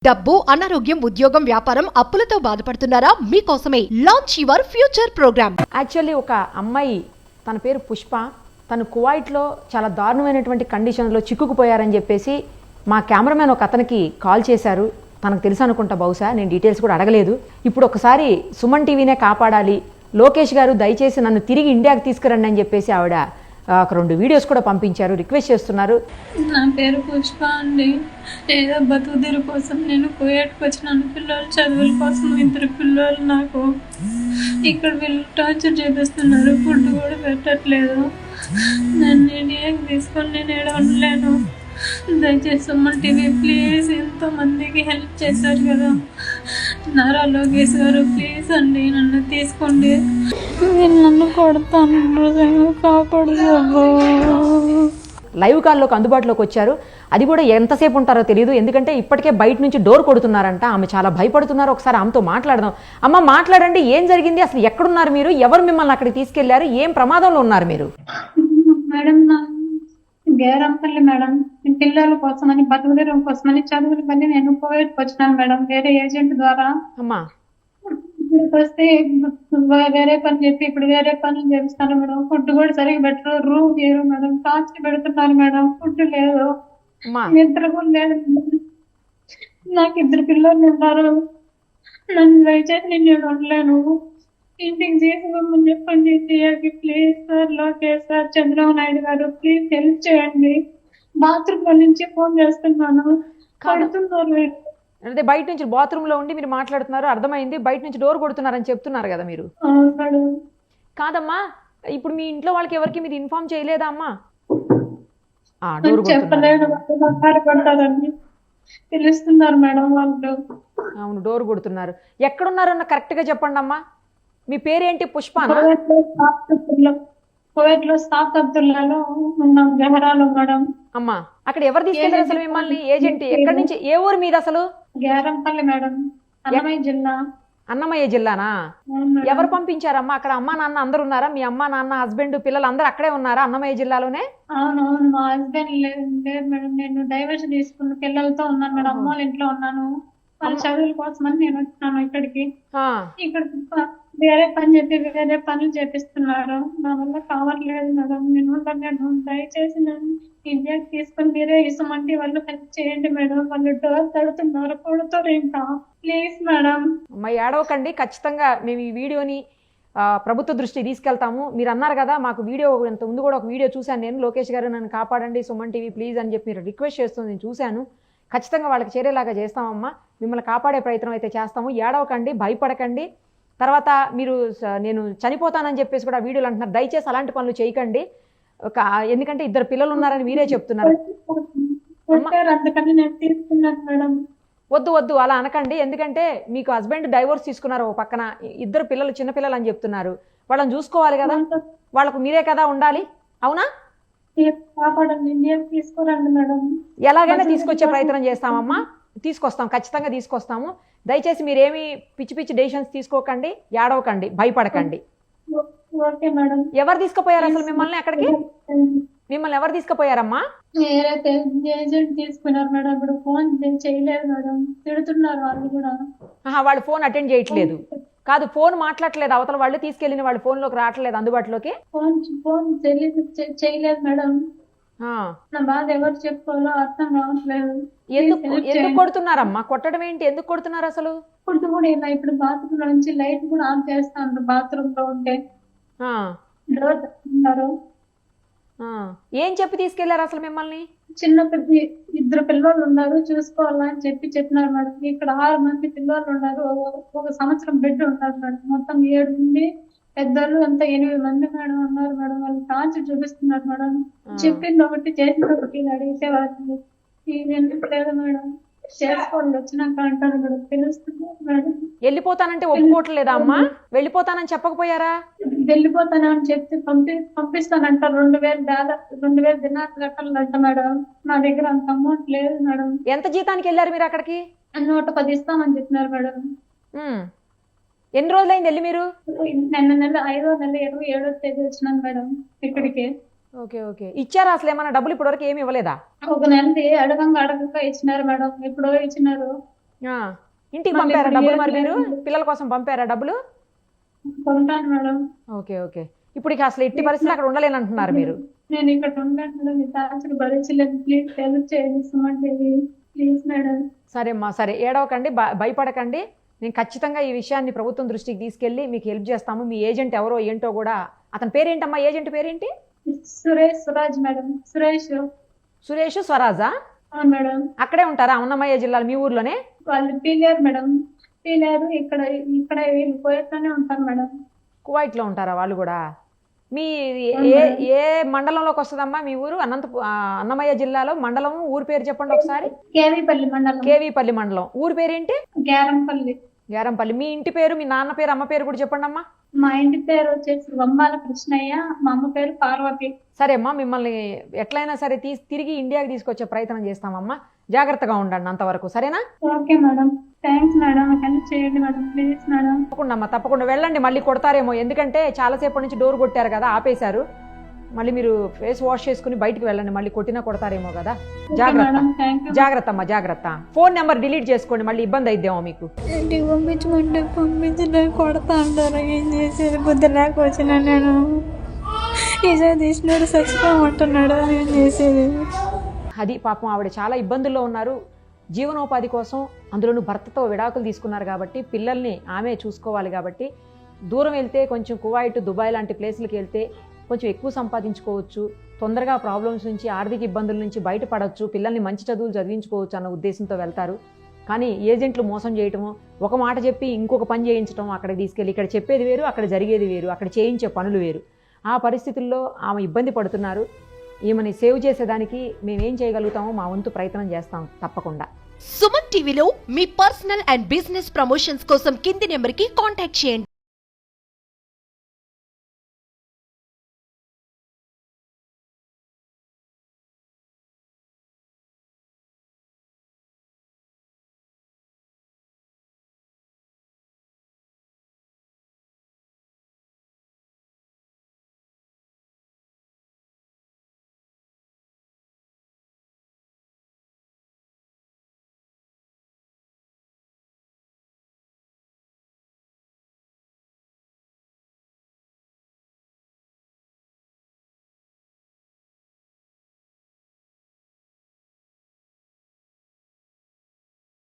డబ్బు, అనారోగ్యం, ఉద్యోగం, వ్యాపారం, అప్పులతో బాధపడుతున్నారా? మీకోసమే launch your future program. Actually ఒక అమ్మాయి, తన పేరు పుష్ప, తను కువైట్లో చాలా దారుణమైనటువంటి కండిషన్లో చిక్కుకుపోయారని చెప్పేసి మా కెమెరామెన్ ఒక అతనికి కాల్ చేశారు. తనకు తెలుసు అనుకుంటా, బహుశా నేను డీటెయిల్స్ కూడా అడగలేదు. ఇప్పుడు ఒకసారి సుమన్ టీవీనే కాపాడాలి, లోకేష్ గారు దయచేసి నన్ను తిరిగి ఇండియాకి తీసుకురండి అని చెప్పేసి ఆవిడ ఒక 2 వీడియోస్ కూడా పంపించారు, రిక్వెస్ట్ చేస్తున్నారు. నా పేరు పుష్ప అండి. ఏదో బతుకుదెరు కోసం నేను కువైట్కి వచ్చినాను. పిల్లలు చదువుల కోసం 2 పిల్లలు నాకు. ఇక్కడ వీళ్ళు టార్చర్ చేపిస్తున్నారు, ఫుడ్ కూడా పెట్టట్లేదు. నన్ను ఇండియాకి తీసుకొని నేను ఏడ ఉండలేను. దయచేసి సుమన్ టీవీ ప్లీజ్, ఎంతో మందికి హెల్ప్ చేశారు కదా నారా లోకేష్ గారు, ప్లీజ్ అండి నన్ను తీసుకోండి. నేను నన్ను కొడతాను, కాపాడు. లైవ్ కాల్లోకి అందుబాటులోకి వచ్చారు. అది కూడా ఎంతసేపు ఉంటారో తెలియదు, ఎందుకంటే ఇప్పటికే బయట నుంచి డోర్ కొడుతున్నారంట. ఆమె చాలా భయపడుతున్నారు. ఒకసారి ఆమెతో మాట్లాడదాం. అమ్మ మాట్లాడండి, ఏం జరిగింది, అసలు ఎక్కడున్నారు మీరు, ఎవరు మిమ్మల్ని అక్కడికి తీసుకెళ్లారు, ఏం ప్రమాదంలో ఉన్నారు మీరు? మేడం, నా గేరంపల్లి మేడం, పిల్లల కోసమని, బతుకుదెరువు కోసమని, చదువుల పని నేను కువైట్కి వచ్చినాను మేడం, వేరే ఏజెంట్ ద్వారా. అమ్మా ఇక్కడికి వస్తే వేరే పని చెప్పి ఇప్పుడు వేరే పనులు చేపిస్తాను మేడం. ఫుడ్ కూడా సరిగ్గా పెట్టరు, రూమ్ చేయరు మేడం, టార్చర్ పెడుతున్నారు మేడం. ఫుడ్ లేదు, నిద్ర కూడా లేదు. నాకు 2 పిల్లలు ఉన్నారు. నన్ను దయచేసి నేను ఉండలేను, ఇంటికి తీసుకోమని చెప్పండి. Please sir, Lokesh sir, Chandrababu Naidu గారు, ప్లీజ్ హెల్ప్ చేయండి. బాత్రూమ్ నుంచి ఫోన్ చేస్తున్నాను, కడుతున్నారు. అంటే బయట నుంచి బాత్రూమ్ లో ఉండి మీరు మాట్లాడుతున్నారు, అర్థమైంది. బయట నుంచి డోర్ కొడుతున్నారని చెప్తున్నారు కదా మీరు. కాదమ్మా, ఇప్పుడు మీ ఇంట్లో వాళ్ళకి ఎవరికి మీరు ఇన్ఫార్మ్ చేయలేదా అమ్మా? చెప్పలేదు, పడతారని పిలుస్తున్నారు మేడం వాళ్ళు. అవును, డోర్ కొడుతున్నారు. ఎక్కడున్నారన్న కరెక్ట్ గా చెప్పండి అమ్మా. మీ పేరేంటి? పుష్పనా? కువైట్ లో సాత్ అబ్దుల్లాలో ఉన్నాం, గెహరాలో మేడం. అమ్మా, అక్కడ ఎవరు తీసుకెళ్లారు అసలు మిమ్మల్ని? ఏజెంట్ ఎక్కడి నుంచి, ఏ ఊరు మీద అసలు? గేరంపల్లి మేడం, అన్నమయ్య జిల్లా. అన్నమయ్య జిల్లానా? ఎవరు పంపించారమ్మా? అక్కడ అమ్మా నాన్న అందరు ఉన్నారా? మీ అమ్మా నాన్న, హస్బెండ్, పిల్లలు అందరు అక్కడే ఉన్నారా అన్నమయ్య జిల్లాలోనే? అవునవును, మా హస్బెండ్ లేదు మేడం. నేను డైవర్స్ తీసుకున్న పిల్లలతో ఉన్నాను మేడం, అమ్మ వాళ్ళ ఇంట్లో ఉన్నాను. వాళ్ళ చదువుల కోసమని నేను వచ్చినాను ఇక్కడికి. ఇక్కడ వేరే పని చెప్పి వేరే పనులు చేపిస్తున్నారు, నా వల్ల కావట్లేదు మేడం. నేను దయచేసి నన్ను ఇండియాకి తీసుకొని మీరే ఇసమంటే వాళ్ళు హెల్ప్ చేయండి మేడం. వాళ్ళు డోర్ తడుతున్నారు, కొడుతారు ఇంకా, ప్లీజ్ మేడం. అమ్మాయి ఏడవకండి, ఖచ్చితంగా మేము ఈ వీడియోని ప్రభుత్వ దృష్టికి తీసుకెళ్తాము. మీరు అన్నారు కదా మాకు వీడియో, ఇంత ముందు కూడా ఒక వీడియో చూశాను నేను, లోకేష్ గారు నన్ను కాపాడండి సుమన్ టీవీ ప్లీజ్ అని చెప్పి మీరు రిక్వెస్ట్ చేస్తుంది నేను చూశాను. ఖచ్చితంగా వాళ్ళకి చేరేలాగా చేస్తామమ్మా, మిమ్మల్ని కాపాడే ప్రయత్నం అయితే చేస్తాము. ఏడవకండి, భయపడకండి. తర్వాత మీరు నేను చనిపోతానని చెప్పేసి కూడా వీడియోలు అంటున్నారు. దయచేసి అలాంటి పనులు చేయకండి, ఎందుకంటే 2 పిల్లలు ఉన్నారని మీరే చెప్తున్నారు. వద్దు వద్దు అలా అనకండి, ఎందుకంటే మీకు హస్బెండ్ డైవోర్స్ తీసుకున్నారు, ఒక పక్కన 2 పిల్లలు, చిన్న పిల్లలు అని చెప్తున్నారు. వాళ్ళని చూసుకోవాలి కదా, వాళ్ళకు మీరే కదా ఉండాలి, అవునా? ఎలాగైనా తీసుకొచ్చే ప్రయత్నం చేస్తామమ్మా, తీసుకొస్తాం, ఖచ్చితంగా తీసుకొస్తాము. దయచేసి మీరేమి పిచ్చి పిచ్చి డెసిషన్స్ తీసుకోకండి, ఏడవకండి, భయపడకండి. ఎవరు తీసుకుపోయారు అసలు మిమ్మల్ని అక్కడికి? మిమ్మల్ని ఎవరు తీసుకుపోయారమ్మా? తీసుకున్నారు మేడం. ఇప్పుడు ఫోన్ చేయలేదు మేడం, తిడుతున్నారు వాళ్ళు కూడా. వాళ్ళు ఫోన్ అటెండ్ చేయట్లేదు కాదు, ఫోన్ మాట్లాడలేదు అవతల వాళ్ళు, తీసుకెళ్లిన వాళ్ళు ఫోన్ లోకి రావట్లేదు అందుబాటులోకి. ఫోన్ చేయలేదు మేడం. నా బాధ ఎవరు చెప్పుకోవాలో అర్థం కావట్లేదు. ఎందుకు కొడుతున్నారమ్మా? కొట్టడం ఏంటి, ఎందుకు కొడుతున్నారు అసలు? ఫుడ్ కూడా ఇలా, ఇప్పుడు బాత్రూమ్ లో నుంచి లైట్ కూడా ఆన్ చేస్తాను, బాత్రూమ్ లో ఉంటే డోర్ తెస్తున్నారు. ఏం చెప్పి తీసుకెళ్లారు అసలు మిమ్మల్ని? చిన్న 2 పిల్లలు ఉన్నారు, చూసుకోవాలని చెప్పినారు మేడం. ఇక్కడ 6 మంది పిల్లలు ఉన్నారు, 1 సంవత్సరం బిడ్డ ఉన్నారు మేడం. మొత్తం 7 మంది పెద్దలు, అంతా 8 మంది మేడం ఉన్నారు మేడం. వాళ్ళు టార్చర్ చూపిస్తున్నారు మేడం. చెప్పింది ఒకటి, చేసింది ఒకటి, అడిగితే వాళ్ళు ఎందుకు లేదు మేడం, చేసుకోండి వచ్చినాక అంటారు మేడం. తెలుస్తుంది మేడం. వెళ్ళిపోతానంటే ఒప్పుకోవట్లేదా అమ్మా? వెళ్ళిపోతానని చెప్పకపోయారా? వెళ్ళిపోతానని చెప్తే పంపిస్తానంటారు. 2000 దినాలు కట్టాలంట మేడం. నా దగ్గర అంత అమౌంట్ లేదు మేడం. ఎంత జీతానికి వెళ్ళారు మీరు అక్కడికి? 110 ఇస్తామని చెప్పినారు మేడం. ఎన్ని రోజులైంది వెళ్ళి మీరు? నిన్న నెల 5వ నెల 27వ తేదీ వచ్చినాను మేడం ఇక్కడికి. ఓకే ఓకే, ఇచ్చారా అసలు ఏమైనా డబ్బులు? ఇప్పటి వరకు ఏమి ఇవ్వలేదా? ఒక నెలది అడగంగా ఇచ్చినారు మేడం, ఎప్పుడో ఇచ్చినారు. ఇంటికి మళ్ళీ పంపారా ఇప్పుడు డబ్బులు ఏం మరి మీరు లేదు. పిల్లల కోసం పంపారా డబ్బులు? పంపాను మేడం. Okay okay. ఇప్పుడు ఇక అసలు ఎట్టి పరిస్థితులు అక్కడ ఉండలేనంటున్నారు మీరు. నేను ఇక్కడ ఉంటాను మేడం, మీ టార్చర్ భరించలేదు, ప్లీజ్ హెల్ప్ చేయండి సుమన్ టీవీ ప్లీజ్ మేడం. సరే అమ్మా సరే, ఏడవకండి, భయపడకండి. నేను ఖచ్చితంగా ఈ విషయాన్ని ప్రభుత్వం దృష్టికి తీసుకెళ్ళి మీకు హెల్ప్ చేస్తాము. మీ ఏజెంట్ ఎవరో ఏంటో కూడా, అతని పేరేంటమ్మా, ఏజెంట్ పేరేంటి? సురేష్ స్వరాజ్ మేడం. సురేష్ స్వరాజా? అవును మేడం. అక్కడే ఉంటారా అన్నమయ్య జిల్లాలో మీ ఊర్లోనే? వాళ్ళు పీలేరు మేడం, పీలేరు. ఇక్కడ వీళ్ళు పోయేట్లోనే ఉంటారు మేడం. కువైట్ లో ఉంటారా వాళ్ళు కూడా? మీ ఏ మండలంలోకి వస్తుందమ్మా మీ ఊరు? అన్నమయ్య జిల్లాలో మండలం ఊరు పేరు చెప్పండి ఒకసారి. కేవీపల్లి మండలం. కేవీపల్లి మండలం. ఊరు పేరేంటి? గ్యారంపల్లి. గ్యారంపల్లి. మీ ఇంటి పేరు, మీ నాన్న పేరు, అమ్మ పేరు కూడా చెప్పండి అమ్మా. మా ఇంటి పేరు వచ్చేసి వమ్మాల కృష్ణయ్య, మా అమ్మ పేరు పార్వతి. సరే అమ్మా, మిమ్మల్ని ఎట్లయినా సరే తిరిగి ఇండియాకి తీసుకొచ్చే ప్రయత్నం చేస్తామమ్మా. జాగ్రత్తగా ఉండండి అంతవరకు, సరేనా? Okay madam, thanks madam, help చేయండి మేడం ప్లీజ్ మేడం. తప్పకుండా అమ్మా తప్పకుండా వెళ్ళండి. మళ్ళీ కొడతారేమో, ఎందుకంటే చాలాసేపటి నుంచి డోర్ కొట్టారు కదా, ఆపేశారు. మళ్ళీ మీరు ఫేస్ వాష్ చేసుకుని బయటికి వెళ్ళండి, మళ్ళీ కొట్టినా కొడతారేమో కదా. జాగ్రత్త జాగ్రత్త అమ్మా జాగ్రత్త. ఫోన్ నెంబర్ డిలీట్ చేసుకోండి, మళ్ళీ ఇబ్బంది అయిద్దేమో మీకు. ఇంటికి పంపించమంటే పంపించలే, కొడతా అంటారు. ఏం చేసేది, బుద్ధి లేక వచ్చిన నేను. ఈసారి తీసినాడు చచ్చిపోమంటున్నాడు, ఏం చేసేది? అది పాపం ఆవిడ చాలా ఇబ్బందుల్లో ఉన్నారు. జీవనోపాధి కోసం, అందులోనూ భర్తతో విడాకులు తీసుకున్నారు కాబట్టి పిల్లల్ని ఆమె చూసుకోవాలి కాబట్టి, దూరం వెళ్తే కొంచెం కువైట్, దుబాయ్ లాంటి ప్లేసులకి వెళ్తే కొంచెం ఎక్కువ సంపాదించుకోవచ్చు, తొందరగా ప్రాబ్లమ్స్ నుంచి, ఆర్థిక ఇబ్బందుల నుంచి బయటపడవచ్చు, పిల్లల్ని మంచి చదువులు చదివించుకోవచ్చు అన్న ఉద్దేశంతో వెళ్తారు. కానీ ఏజెంట్లు మోసం చేయటము, ఒక మాట చెప్పి ఇంకొక పని చేయించడం, అక్కడికి తీసుకెళ్ళి ఇక్కడ చెప్పేది వేరు, అక్కడ జరిగేది వేరు, అక్కడ చేయించే పనులు వేరు. ఆ పరిస్థితుల్లో ఆమె ఇబ్బంది పడుతున్నారు. ఈమెని సేవ్ చేసేదానికి మేమేం చేయగలుగుతామో మా వంతు ప్రయత్నం చేస్తాం తప్పకుండా. సుమన్ టీవీలో మీ పర్సనల్ అండ్ బిజినెస్ ప్రమోషన్స్ కోసం కింది నెంబర్కి కాంటాక్ట్ చేయండి.